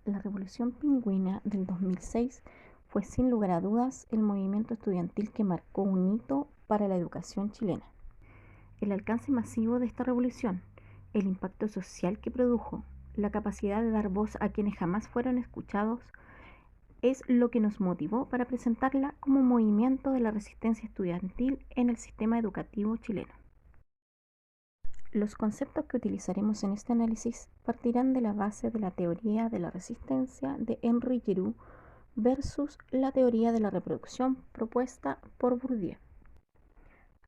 La Revolución Pingüina del 2006 fue sin lugar a dudas el movimiento estudiantil que marcó un hito para la educación chilena. El alcance masivo de esta revolución, el impacto social que produjo, la capacidad de dar voz a quienes jamás fueron escuchados, es lo que nos motivó para presentarla como un movimiento de la resistencia estudiantil en el sistema educativo chileno. Los conceptos que utilizaremos en este análisis partirán de la base de la teoría de la resistencia de Henri Giroux versus la teoría de la reproducción propuesta por Bourdieu.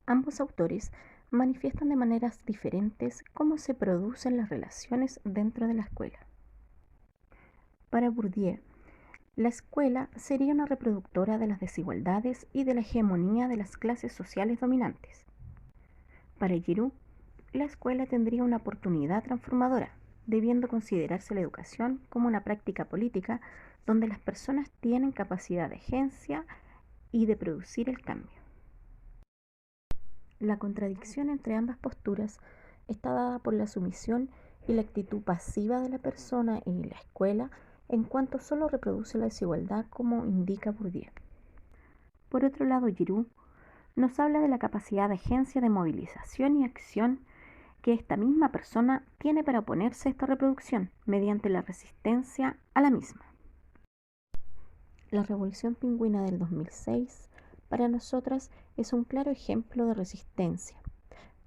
Ambos autores manifiestan de maneras diferentes cómo se producen las relaciones dentro de la escuela. Para Bourdieu, la escuela sería una reproductora de las desigualdades y de la hegemonía de las clases sociales dominantes. Para Giroux, la escuela tendría una oportunidad transformadora, debiendo considerarse la educación como una práctica política donde las personas tienen capacidad de agencia y de producir el cambio. La contradicción entre ambas posturas está dada por la sumisión y la actitud pasiva de la persona y la escuela en cuanto solo reproduce la desigualdad como indica Bourdieu. Por otro lado, Giroux nos habla de la capacidad de agencia de movilización y acción que esta misma persona tiene para oponerse a esta reproducción mediante la resistencia a la misma. La Revolución Pingüina del 2006 para nosotras es un claro ejemplo de resistencia.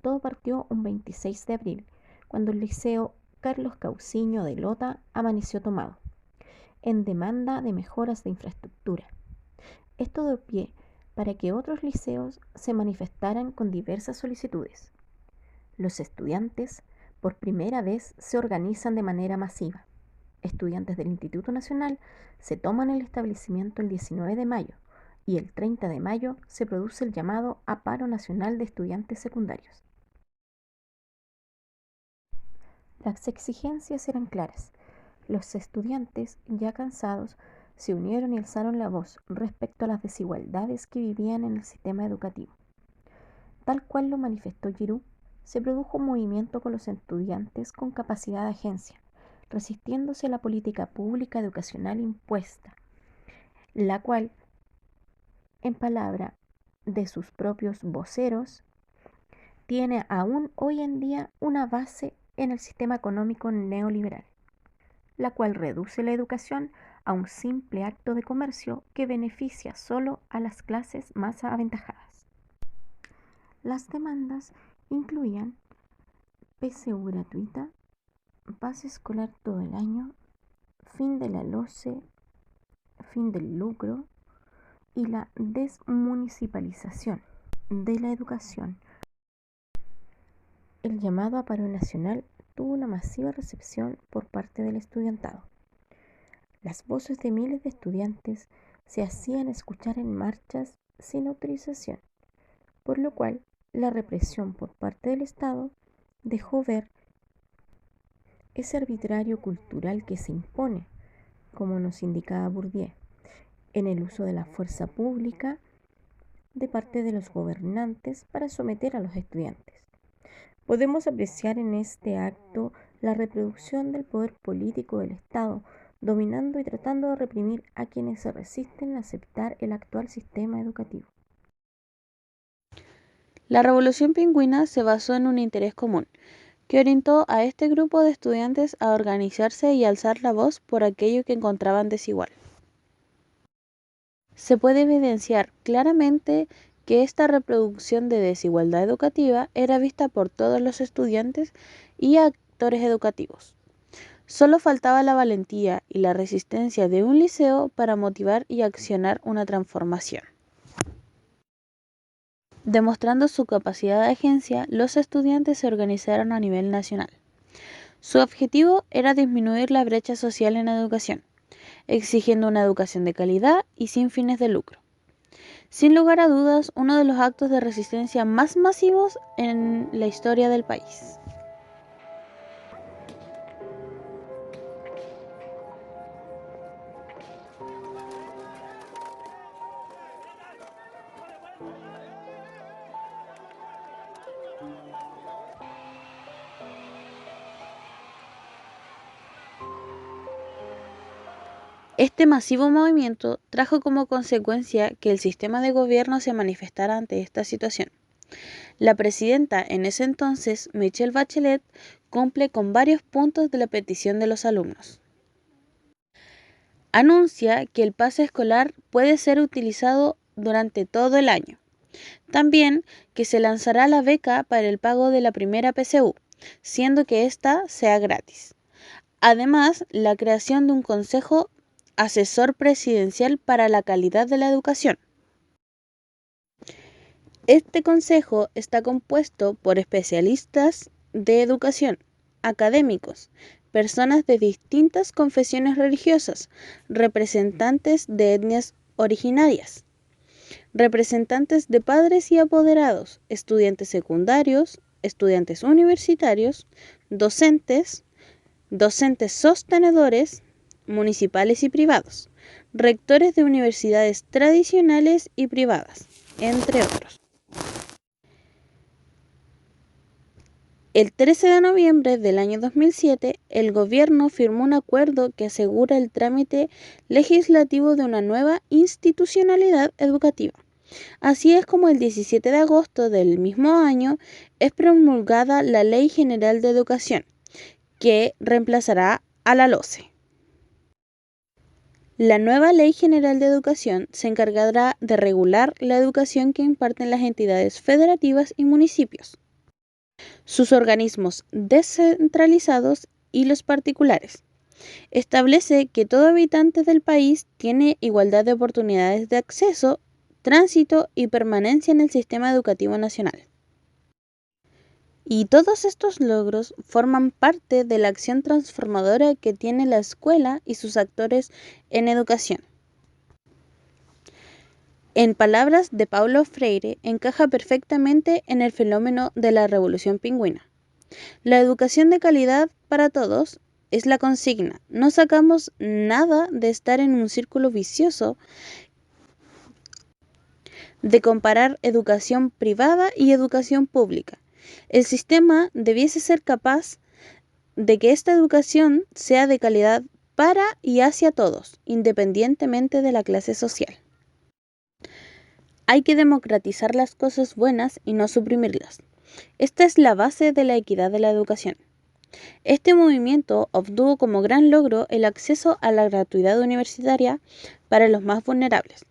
Todo partió un 26 de abril, cuando el Liceo Carlos Cauciño de Lota amaneció tomado, en demanda de mejoras de infraestructura. Esto dio pie para que otros liceos se manifestaran con diversas solicitudes. Los estudiantes, por primera vez, se organizan de manera masiva. Estudiantes del Instituto Nacional se toman el establecimiento el 19 de mayo y el 30 de mayo se produce el llamado a paro nacional de estudiantes secundarios. Las exigencias eran claras. Los estudiantes, ya cansados, se unieron y alzaron la voz respecto a las desigualdades que vivían en el sistema educativo. Tal cual lo manifestó Giroux, se produjo un movimiento con los estudiantes con capacidad de agencia, resistiéndose a la política pública educacional impuesta, la cual, en palabra de sus propios voceros, tiene aún hoy en día una base en el sistema económico neoliberal, la cual reduce la educación a un simple acto de comercio que beneficia solo a las clases más aventajadas. Las demandas incluían PSU gratuita, pase escolar todo el año, fin de la LOCE, fin del lucro y la desmunicipalización de la educación. El llamado a paro nacional tuvo una masiva recepción por parte del estudiantado. Las voces de miles de estudiantes se hacían escuchar en marchas sin autorización, por lo cual la represión por parte del Estado dejó ver ese arbitrario cultural que se impone, como nos indicaba Bourdieu, en el uso de la fuerza pública de parte de los gobernantes para someter a los estudiantes. Podemos apreciar en este acto la reproducción del poder político del Estado, dominando y tratando de reprimir a quienes se resisten a aceptar el actual sistema educativo. La Revolución Pingüina se basó en un interés común, que orientó a este grupo de estudiantes a organizarse y alzar la voz por aquello que encontraban desigual. Se puede evidenciar claramente que esta reproducción de desigualdad educativa era vista por todos los estudiantes y actores educativos. Solo faltaba la valentía y la resistencia de un liceo para motivar y accionar una transformación. Demostrando su capacidad de agencia, los estudiantes se organizaron a nivel nacional. Su objetivo era disminuir la brecha social en la educación, exigiendo una educación de calidad y sin fines de lucro. Sin lugar a dudas, uno de los actos de resistencia más masivos en la historia del país. Este masivo movimiento trajo como consecuencia que el sistema de gobierno se manifestara ante esta situación. La presidenta en ese entonces, Michelle Bachelet, cumple con varios puntos de la petición de los alumnos. Anuncia que el pase escolar puede ser utilizado durante todo el año. También que se lanzará la beca para el pago de la primera PSU, siendo que ésta sea gratis. Además, la creación de un consejo asesor presidencial para la calidad de la educación. Este consejo está compuesto por especialistas de educación, académicos, personas de distintas confesiones religiosas, representantes de etnias originarias, representantes de padres y apoderados, estudiantes secundarios, estudiantes universitarios, docentes, docentes sostenedores, municipales y privados, rectores de universidades tradicionales y privadas, entre otros. El 13 de noviembre del año 2007, el gobierno firmó un acuerdo que asegura el trámite legislativo de una nueva institucionalidad educativa. Así es como el 17 de agosto del mismo año es promulgada la Ley General de Educación, que reemplazará a la LOCE. La nueva Ley General de Educación se encargará de regular la educación que imparten las entidades federativas y municipios, sus organismos descentralizados y los particulares. Establece que todo habitante del país tiene igualdad de oportunidades de acceso, tránsito y permanencia en el sistema educativo nacional. Y todos estos logros forman parte de la acción transformadora que tiene la escuela y sus actores en educación. En palabras de Paulo Freire, encaja perfectamente en el fenómeno de la revolución pingüina. La educación de calidad para todos es la consigna. No sacamos nada de estar en un círculo vicioso de comparar educación privada y educación pública. El sistema debiese ser capaz de que esta educación sea de calidad para y hacia todos, independientemente de la clase social. Hay que democratizar las cosas buenas y no suprimirlas. Esta es la base de la equidad de la educación. Este movimiento obtuvo como gran logro el acceso a la gratuidad universitaria para los más vulnerables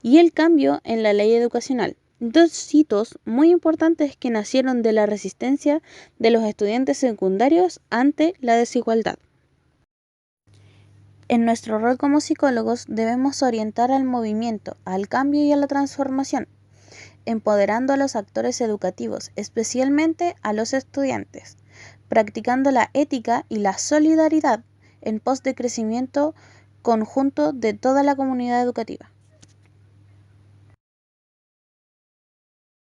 y el cambio en la ley educacional, dos hitos muy importantes que nacieron de la resistencia de los estudiantes secundarios ante la desigualdad. En nuestro rol como psicólogos debemos orientar al movimiento, al cambio y a la transformación, empoderando a los actores educativos, especialmente a los estudiantes, practicando la ética y la solidaridad en pos de crecimiento conjunto de toda la comunidad educativa.